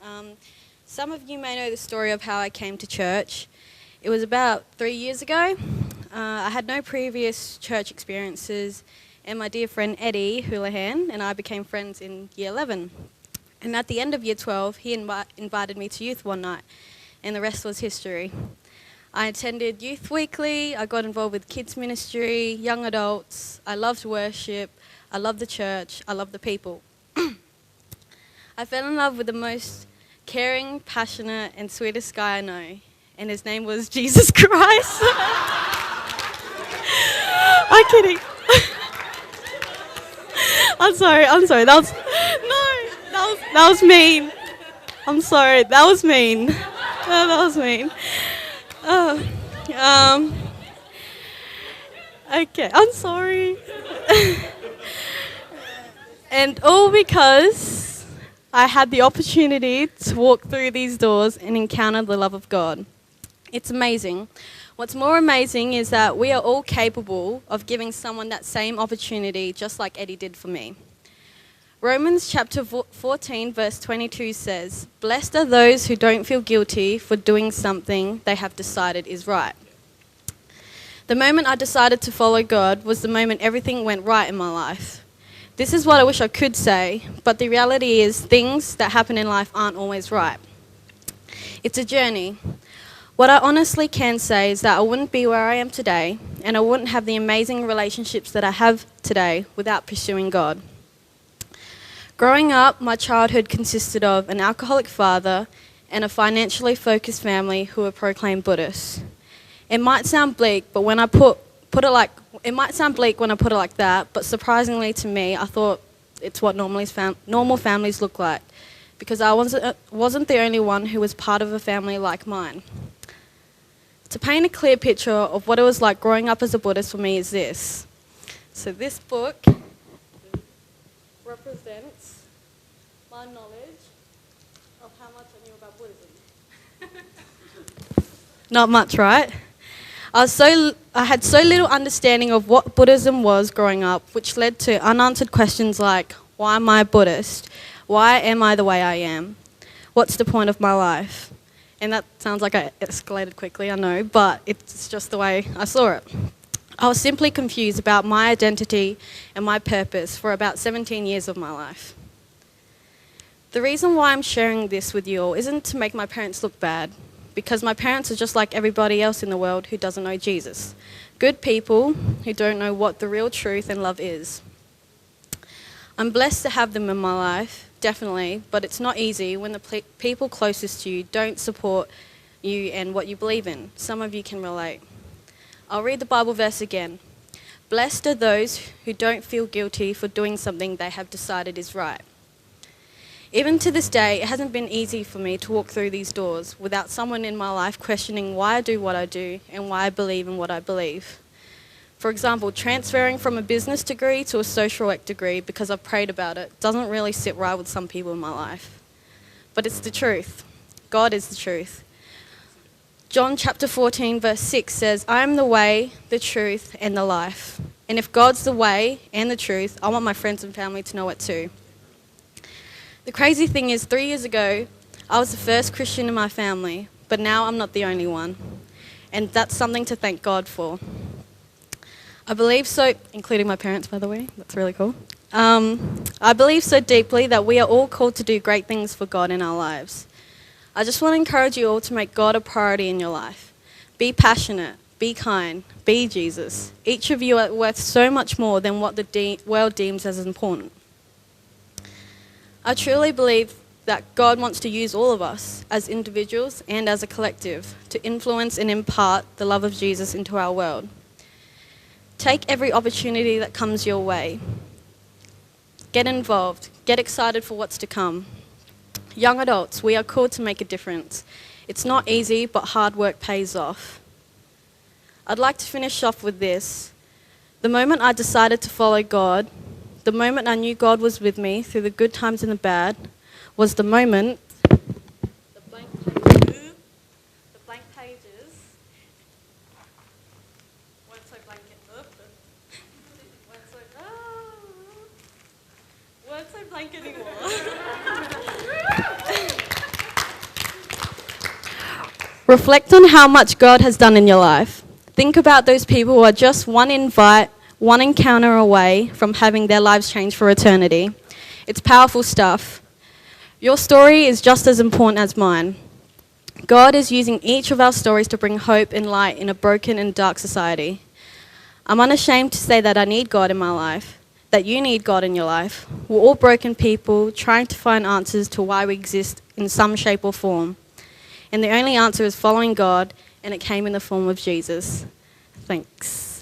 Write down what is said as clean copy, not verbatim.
Um, some of you may know the story of how I came to church. It was about 3 years ago. I had no previous church experiences, and my dear friend Eddie Houlihan and I became friends in year 11. And at the end of year 12, he invited me to youth one night, and the rest was history. I attended Youth Weekly, I got involved with kids ministry, young adults, I loved worship, I loved the church, I loved the people. I fell in love with the most caring, passionate and sweetest guy I know, and his name was Jesus Christ. I'm kidding. I'm sorry, that was mean. I'm sorry, that was mean. That was mean. Okay, I'm sorry. And all because I had the opportunity to walk through these doors and encounter the love of God. It's amazing. What's more amazing is that we are all capable of giving someone that same opportunity, just like Eddie did for me. Romans chapter 14 verse 22 says, "Blessed are those who don't feel guilty for doing something they have decided is right." The moment I decided to follow God was the moment everything went right in my life. This is what I wish I could say, but the reality is things that happen in life aren't always right. It's a journey. What I honestly can say is that I wouldn't be where I am today, and I wouldn't have the amazing relationships that I have today without pursuing God. Growing up, my childhood consisted of an alcoholic father and a financially focused family who were proclaimed Buddhists. It might sound bleak, but when I put it like that, but surprisingly to me, I thought it's what normal families look like, because I wasn't the only one who was part of a family like mine. To paint a clear picture of what it was like growing up as a Buddhist for me is this. So this book represents my knowledge of how much I knew about Buddhism. Not much, right? I had so little understanding of what Buddhism was growing up, which led to unanswered questions like, why am I a Buddhist? Why am I the way I am? What's the point of my life? And that sounds like I escalated quickly, I know, but it's just the way I saw it. I was simply confused about my identity and my purpose for about 17 years of my life. The reason why I'm sharing this with you all isn't to make my parents look bad, because my parents are just like everybody else in the world who doesn't know Jesus. Good people who don't know what the real truth and love is. I'm blessed to have them in my life, definitely, but it's not easy when the people closest to you don't support you and what you believe in. Some of you can relate. I'll read the Bible verse again. Blessed are those who don't feel guilty for doing something they have decided is right. Even to this day, it hasn't been easy for me to walk through these doors without someone in my life questioning why I do what I do and why I believe in what I believe. For example, transferring from a business degree to a social work degree because I've prayed about it doesn't really sit right with some people in my life. But it's the truth. God is the truth. John chapter 14 verse 6 says, "I am the way, the truth and the life." And if God's the way and the truth, I want my friends and family to know it too. The crazy thing is, 3 years ago, I was the first Christian in my family, but now I'm not the only one. And that's something to thank God for. I believe so, including my parents, by the way, that's really cool. I believe so deeply that we are all called to do great things for God in our lives. I just want to encourage you all to make God a priority in your life. Be passionate, be kind, be Jesus. Each of you are worth so much more than what the world deems as important. I truly believe that God wants to use all of us as individuals and as a collective to influence and impart the love of Jesus into our world. Take every opportunity that comes your way. Get involved. Get excited for what's to come. Young adults, we are called to make a difference. It's not easy, but hard work pays off. I'd like to finish off with this. The moment I decided to follow God, the moment I knew God was with me through the good times and the bad, was the moment the blank pages weren't so blank anymore. Reflect on how much God has done in your life. Think about those people who are just one invite, one encounter away from having their lives changed for eternity. It's powerful stuff. Your story is just as important as mine. God is using each of our stories to bring hope and light in a broken and dark society. I'm unashamed to say that I need God in my life, that you need God in your life. We're all broken people trying to find answers to why we exist in some shape or form. And the only answer is following God, and it came in the form of Jesus. Thanks.